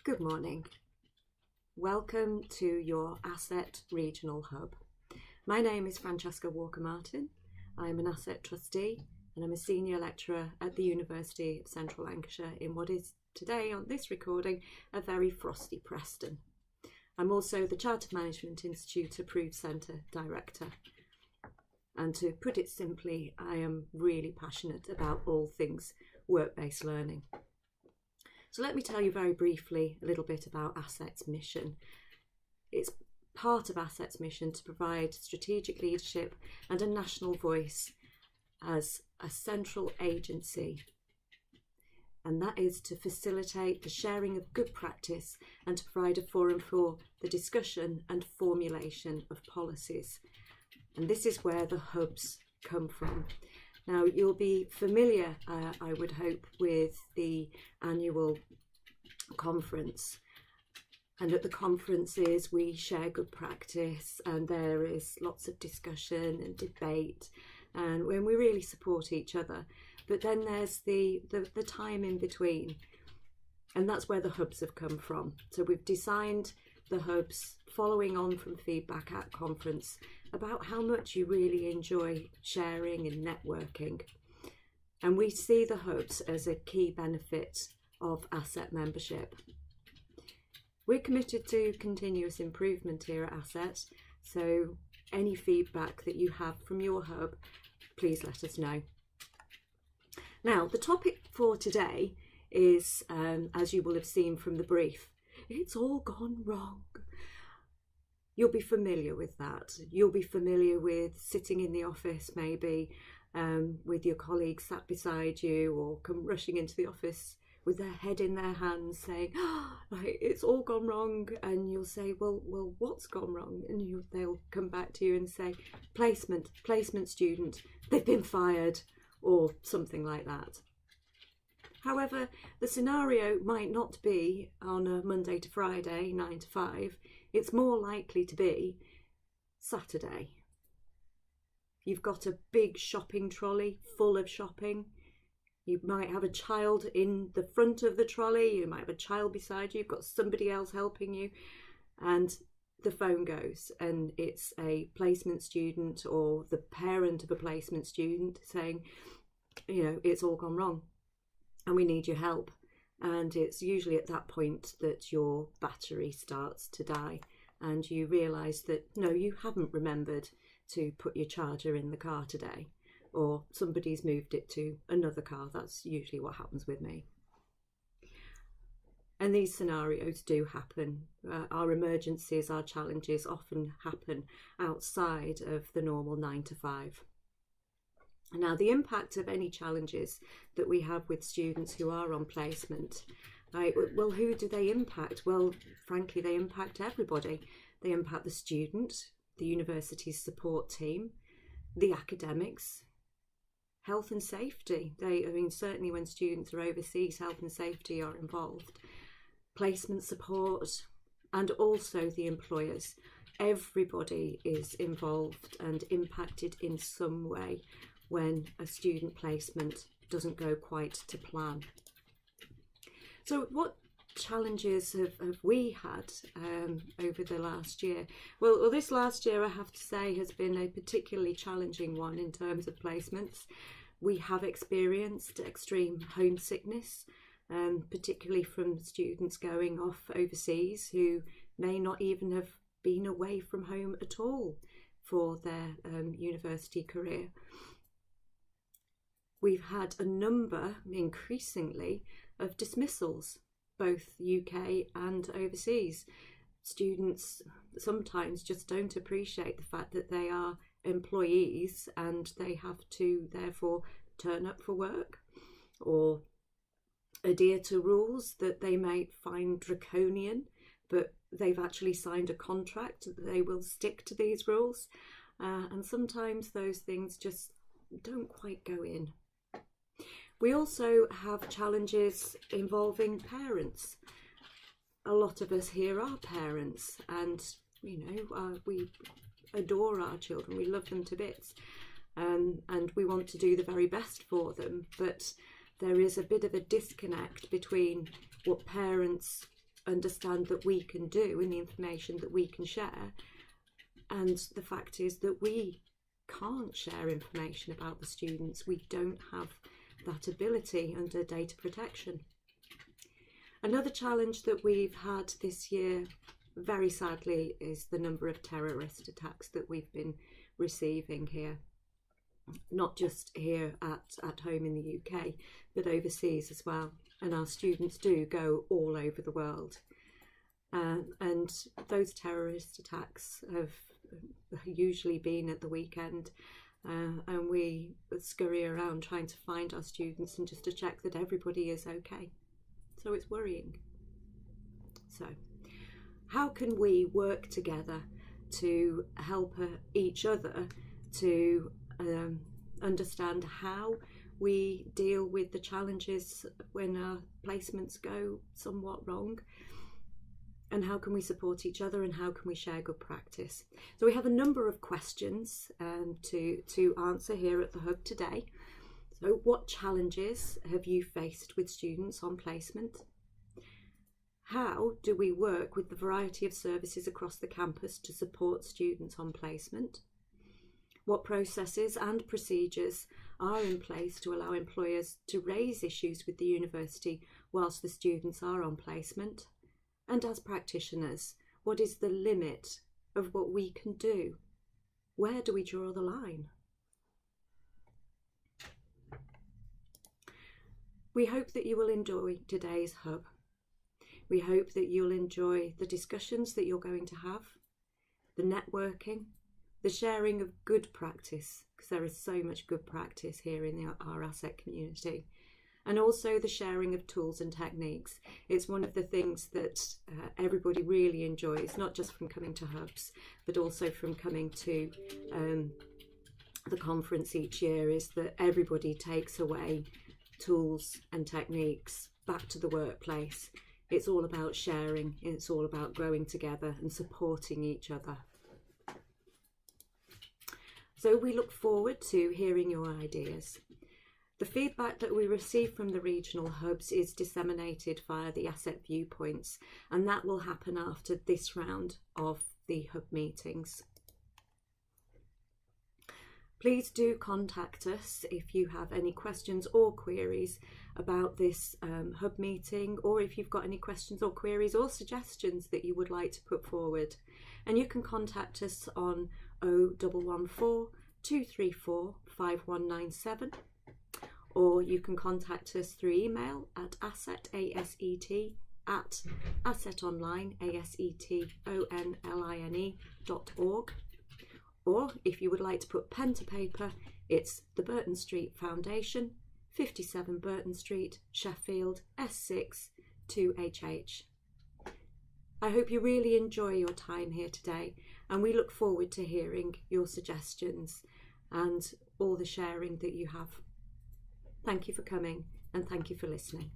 Good morning. Welcome to your ASET Regional Hub. My name is Francesca Walker-Martin. I'm an ASET trustee and I'm a senior lecturer at the University of Central Lancashire in what is today, on this recording, a very frosty Preston. I'm also the Chartered Management Institute Approved Centre Director. And to put it simply, I am really passionate about all things work-based learning. So let me tell you very briefly a little bit about ASET's mission. It's part of ASET's mission to provide strategic leadership and a national voice as a central agency, and that is to facilitate the sharing of good practice and to provide a forum for the discussion and formulation of policies. And this is where the hubs come from. Now, you'll be familiar, I would hope, with the annual conference. And at the conferences, we share good practice and there is lots of discussion and debate, and when we really support each other. But then there's the time in between, and that's where the hubs have come from. So we've designed the hubs following on from feedback at conference about how much you really enjoy sharing and networking. And we see the hubs as a key benefit of ASET membership. We're committed to continuous improvement here at ASET, so any feedback that you have from your hub, please let us know. Now, the topic for today is, as you will have seen from the brief, it's all gone wrong. You'll be familiar with that. You'll be familiar with sitting in the office maybe with your colleagues sat beside you, or come rushing into the office with their head in their hands saying, like, it's all gone wrong. And you'll say, well, what's gone wrong? And they'll come back to you and say, placement student, they've been fired, or something like that. However, the scenario might not be on a Monday to Friday, 9 to 5. It's more likely to be Saturday. You've got a big shopping trolley full of shopping. You might have a child in the front of the trolley. You might have a child beside you. You've got somebody else helping you. And the phone goes and it's a placement student or the parent of a placement student saying, it's all gone wrong and we need your help. And it's usually at that point that your battery starts to die and you realise that, no, you haven't remembered to put your charger in the car today, or somebody's moved it to another car. That's usually what happens with me. And these scenarios do happen. Our emergencies, our challenges often happen outside of the normal 9 to 5. Now, the impact of any challenges that we have with students who are on placement, right? Well, who do they impact? Well, frankly, they impact everybody. They impact the student, the university's support team, the academics, health and safety. Certainly when students are overseas, health and safety are involved. Placement support, and also the employers. Everybody is involved and impacted in some way when a student placement doesn't go quite to plan. So what challenges have we had over the last year? Well, this last year, I have to say, has been a particularly challenging one in terms of placements. We have experienced extreme homesickness, particularly from students going off overseas who may not even have been away from home at all for their university career. We've had a number, increasingly, of dismissals, both UK and overseas. Students sometimes just don't appreciate the fact that they are employees and they have to therefore turn up for work or adhere to rules that they may find draconian, but they've actually signed a contract that they will stick to these rules. And sometimes those things just don't quite go in. We also have challenges involving parents. A lot of us here are parents, and we adore our children, we love them to bits, and we want to do the very best for them, but there is a bit of a disconnect between what parents understand that we can do and the information that we can share. And the fact is that we can't share information about the students. We don't have that ability under data protection. Another challenge that we've had this year, very sadly, is the number of terrorist attacks that we've been receiving here. Not just here at home in the UK, but overseas as well. And our students do go all over the world. And those terrorist attacks have usually been at the weekend. And we scurry around trying to find our students and just to check that everybody is okay. So it's worrying. So how can we work together to help each other to understand how we deal with the challenges when our placements go somewhat wrong, and how can we support each other, and how can we share good practice? So we have a number of questions to answer here at the Hub today. So what challenges have you faced with students on placement? How do we work with the variety of services across the campus to support students on placement? What processes and procedures are in place to allow employers to raise issues with the university whilst the students are on placement? And as practitioners, what is the limit of what we can do? Where do we draw the line? We hope that you will enjoy today's Hub. We hope that you'll enjoy the discussions that you're going to have, the networking, the sharing of good practice, because there is so much good practice here in our ASET community, and also the sharing of tools and techniques. It's one of the things that everybody really enjoys, not just from coming to Hubs, but also from coming to the conference each year, is that everybody takes away tools and techniques back to the workplace. It's all about sharing, it's all about growing together and supporting each other. So we look forward to hearing your ideas. The feedback that we receive from the regional hubs is disseminated via the ASET viewpoints, and that will happen after this round of the hub meetings. Please do contact us if you have any questions or queries about this hub meeting, or if you've got any questions or queries or suggestions that you would like to put forward. And you can contact us on 0114 234 5197, or you can contact us through email at asetonline@asetonline.org. Or if you would like to put pen to paper, it's the Burton Street Foundation, 57 Burton Street, Sheffield, S6 2HH. I hope you really enjoy your time here today, and we look forward to hearing your suggestions and all the sharing that you have. Thank you for coming, and thank you for listening.